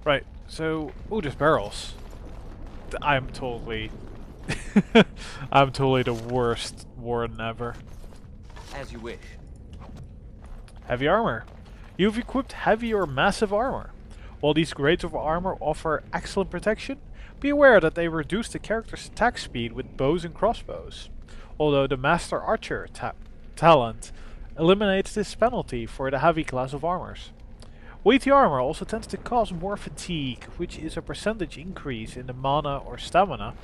Right, so... Oh, there's barrels. I'm totally... I'm totally the worst warden ever. As you wish. Heavy armor. You've equipped heavy or massive armor. While these grades of armor offer excellent protection, be aware that they reduce the character's attack speed with bows and crossbows. Although the Master Archer talent eliminates this penalty for the heavy class of armors. Weighty armor also tends to cause more fatigue, which is a percentage increase in the mana or stamina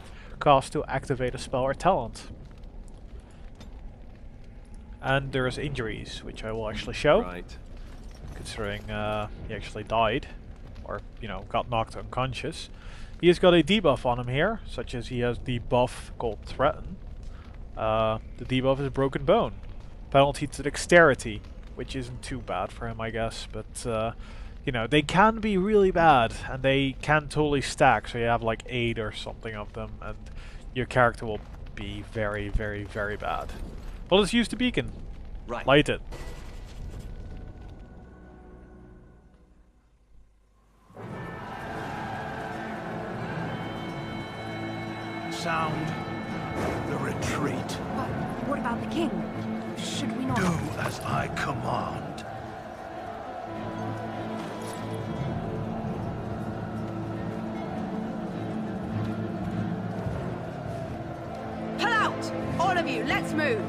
cost to activate a spell or talent. And there's injuries, which I will actually show, Right. considering he actually died, or, you know, got knocked unconscious. He has got a debuff on him here, such as he has the buff called Threaten. The debuff is Broken Bone. Penalty to Dexterity, which isn't too bad for him, I guess, but, you know, they can be really bad, and they can totally stack, so you have like 8 or something of them, and your character will be very, very, very bad. Well, let's use the beacon. Right. Light it. Sound the retreat. But what about the king? Should we not... Do as I command. Pull out! All of you, let's move!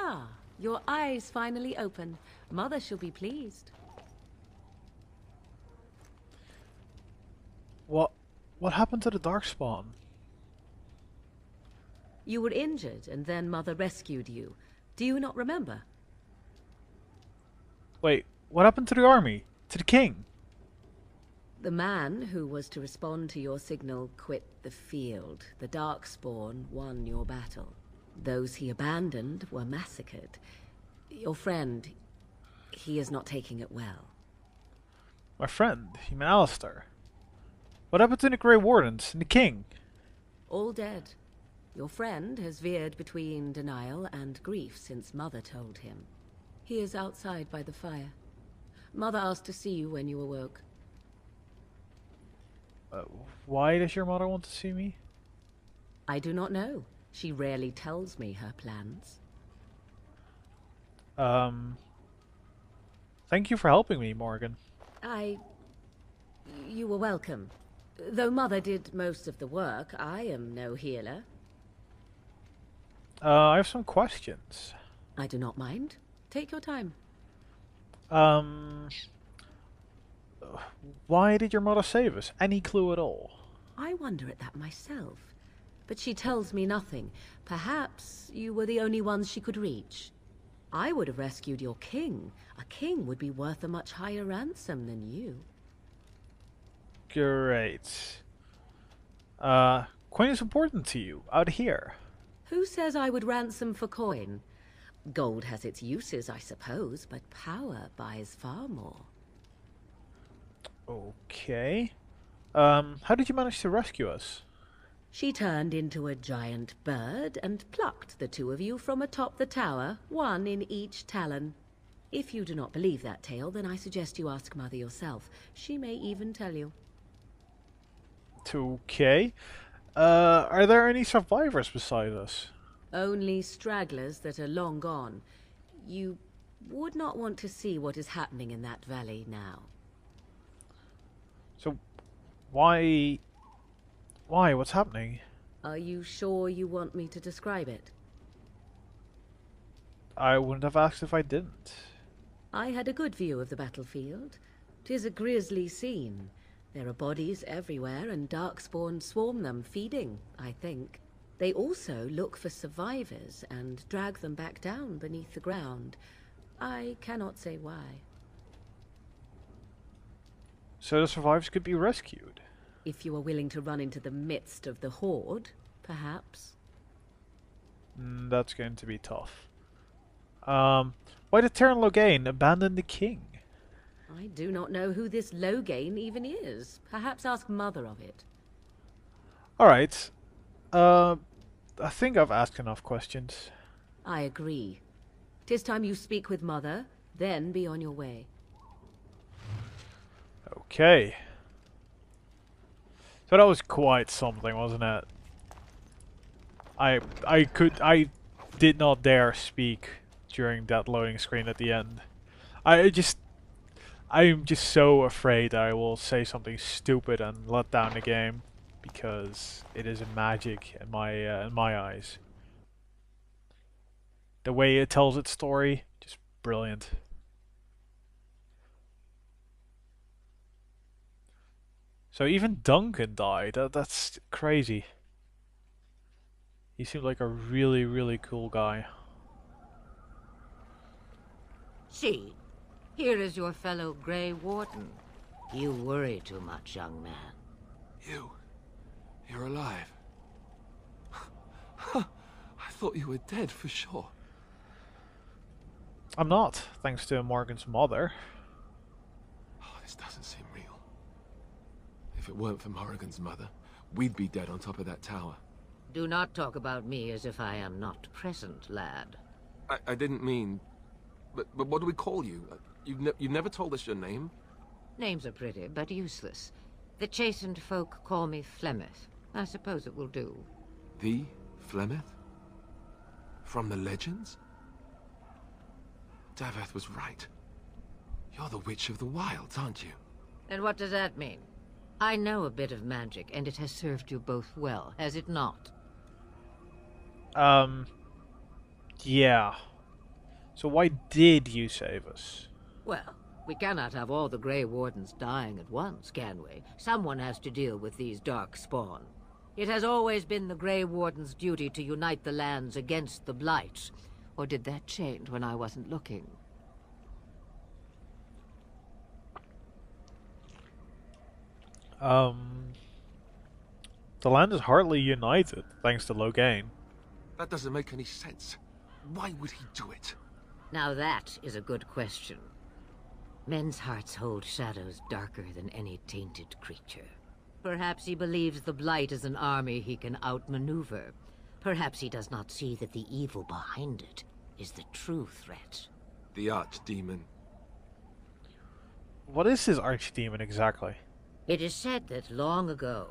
Ah, your eyes finally open. Mother shall be pleased. What happened to the Darkspawn? You were injured, and then Mother rescued you. Do you not remember? Wait, what happened to the army? To the king? The man who was to respond to your signal quit the field. The Darkspawn won your battle. Those he abandoned were massacred. Your friend, he is not taking it well. My friend, you mean Alistair? What happened to the Grey Wardens and the king? All dead. Your friend has veered between denial and grief since Mother told him. He is outside by the fire. Mother asked to see you when you awoke. Why does your mother want to see me? I do not know. She rarely tells me her plans. Thank you for helping me, Morgan. You were welcome. Though Mother did most of the work, I am no healer. I have some questions. I do not mind. Take your time. Why did your mother save us? Any clue at all? I wonder at that myself. But she tells me nothing. Perhaps you were the only ones she could reach. I would have rescued your king. A king would be worth a much higher ransom than you. Great. Coin is important to you, out here. Who says I would ransom for coin? Gold has its uses, I suppose, but power buys far more. Okay. How did you manage to rescue us? She turned into a giant bird and plucked the two of you from atop the tower, one in each talon. If you do not believe that tale, then I suggest you ask Mother yourself. She may even tell you. Okay. Are there any survivors beside us? Only stragglers that are long gone. You would not want to see what is happening in that valley now. So, why? What's happening? Are you sure you want me to describe it? I wouldn't have asked if I didn't. I had a good view of the battlefield. 'Tis a grisly scene. There are bodies everywhere, and darkspawn swarm them, feeding, I think. They also look for survivors and drag them back down beneath the ground. I cannot say why. So the survivors could be rescued? If you are willing to run into the midst of the horde, perhaps. That's going to be tough. Why did Terran Logain abandon the king? I do not know who this Logain even is. Perhaps ask Mother of it. Alright. I think I've asked enough questions. I agree. 'Tis time you speak with Mother, then be on your way. Okay. So that was quite something, wasn't it? I did not dare speak during that loading screen at the end. I'm just so afraid I will say something stupid and let down the game, because it is a magic in my eyes. The way it tells its story, just brilliant. So even Duncan died. That's crazy. He seemed like a really, really cool guy. See, here is your fellow Grey Warden. You worry too much, young man. You're alive. I thought you were dead for sure. I'm not, thanks to Morgan's mother. Oh, this doesn't seem real. If it weren't for Morrigan's mother, we'd be dead on top of that tower. Do not talk about me as if I am not present, lad. I didn't mean... But what do we call you? You've never told us your name? Names are pretty, but useless. The chastened folk call me Flemeth. I suppose it will do. The Flemeth? From the legends? Daveth was right. You're the Witch of the Wilds, aren't you? And what does that mean? I know a bit of magic, and it has served you both well, has it not? Yeah. So why did you save us? Well, we cannot have all the Grey Wardens dying at once, can we? Someone has to deal with these dark spawn. It has always been the Grey Warden's duty to unite the lands against the Blight. Or did that change when I wasn't looking? The land is hardly united, thanks to Logain. That doesn't make any sense. Why would he do it? Now that is a good question. Men's hearts hold shadows darker than any tainted creature. Perhaps he believes the Blight is an army he can outmaneuver. Perhaps he does not see that the evil behind it is the true threat. The Archdemon. What is this archdemon exactly? It is said that long ago,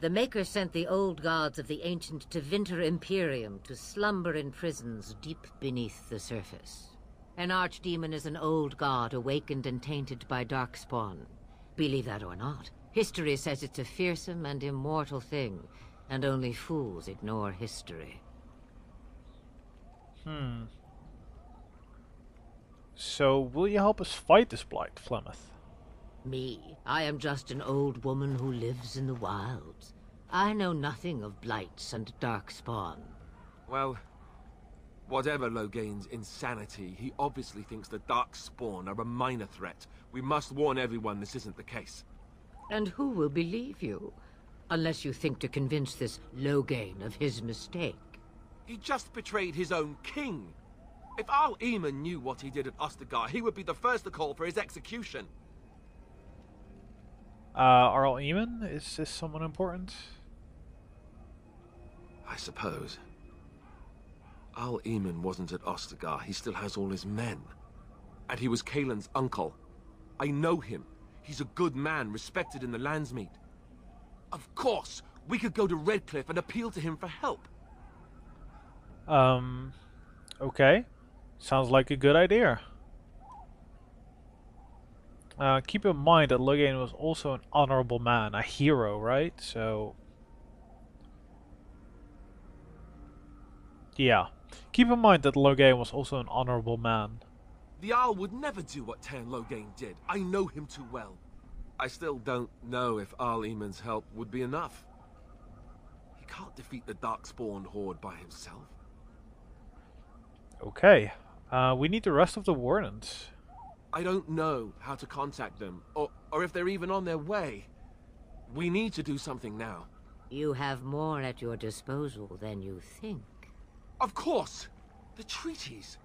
the Maker sent the old gods of the ancient Tevinter Imperium to slumber in prisons deep beneath the surface. An archdemon is an old god awakened and tainted by darkspawn. Believe that or not, history says it's a fearsome and immortal thing, and only fools ignore history. So, will you help us fight this blight, Flemeth? Me? I am just an old woman who lives in the wilds. I know nothing of blights and darkspawn. Well, whatever Loghain's insanity, he obviously thinks the Darkspawn are a minor threat. We must warn everyone this isn't the case. And who will believe you? Unless you think to convince this Loghain of his mistake. He just betrayed his own king. If Arl Eamon knew what he did at Ostagar, he would be the first to call for his execution. Arl Eamon? Is this someone important? I suppose. Arl Eamon wasn't at Ostagar. He still has all his men. And he was Kaelin's uncle. I know him. He's a good man, respected in the Landsmeet. Of course, we could go to Redcliffe and appeal to him for help. Okay. Sounds like a good idea. Keep in mind that Loghain was also an honorable man, a hero, right? So... yeah. Keep in mind that Loghain was also an honorable man. The Arl would never do what Tairn Loghain did. I know him too well. I still don't know if Arl Eamon's help would be enough. He can't defeat the Darkspawn horde by himself. Okay. We need the rest of the Wardens. I don't know how to contact them, or if they're even on their way. We need to do something now. You have more at your disposal than you think. Of course! The treaties!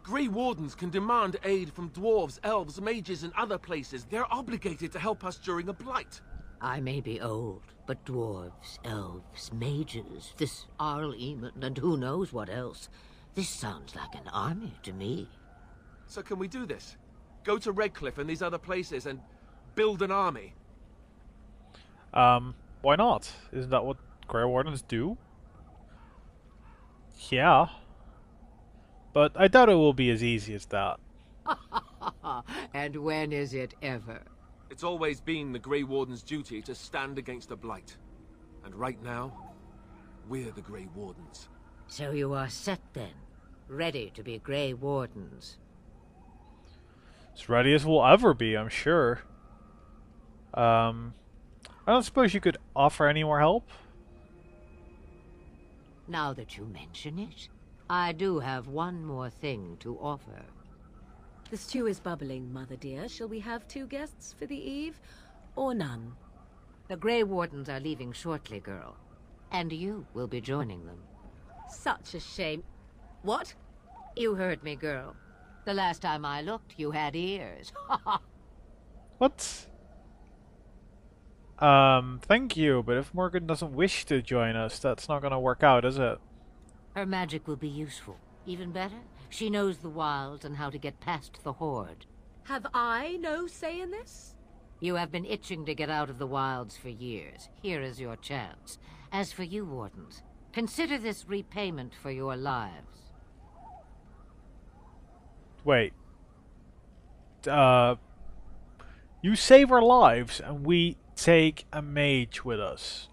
Grey Wardens can demand aid from dwarves, elves, mages, and other places. They're obligated to help us during a blight. I may be old, but dwarves, elves, mages, this Arl Eamon, and who knows what else. This sounds like an army to me. So can we do this? Go to Redcliffe and these other places and build an army? Why not? Isn't that what Grey Wardens do? Yeah. But I doubt it will be as easy as that. And when is it ever? It's always been the Grey Warden's duty to stand against the blight. And right now, we're the Grey Wardens. So you are set then, ready to be Grey Wardens. As ready as we'll ever be, I'm sure. I don't suppose you could offer any more help? Now that you mention it, I do have one more thing to offer. The stew is bubbling, Mother dear. Shall we have 2 guests for the eve, or none? The Grey Wardens are leaving shortly, girl. And you will be joining them. Such a shame. What? You heard me, girl. The last time I looked, you had ears. What? Thank you, but if Morgan doesn't wish to join us, that's not gonna work out, is it? Her magic will be useful. Even better, she knows the wilds and how to get past the horde. Have I no say in this? You have been itching to get out of the wilds for years. Here is your chance. As for you, Wardens, consider this repayment for your lives. Wait. You save our lives and we take a mage with us.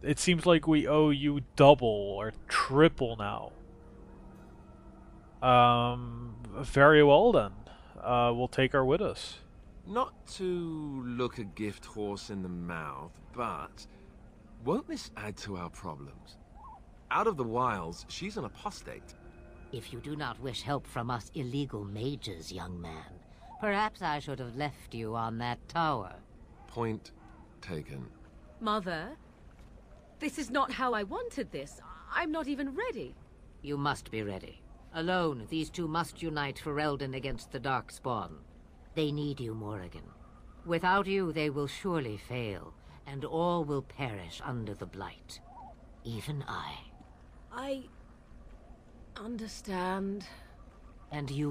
It seems like we owe you double or triple now. Very well then. We'll take her with us. Not to look a gift horse in the mouth, but won't this add to our problems? Out of the wilds, she's an apostate. If you do not wish help from us illegal mages, young man, perhaps I should have left you on that tower. Point taken. Mother, this is not how I wanted this. I'm not even ready. You must be ready. Alone, these two must unite Ferelden against the Darkspawn. They need you, Morrigan. Without you, they will surely fail, and all will perish under the Blight. Even I. I understand. And you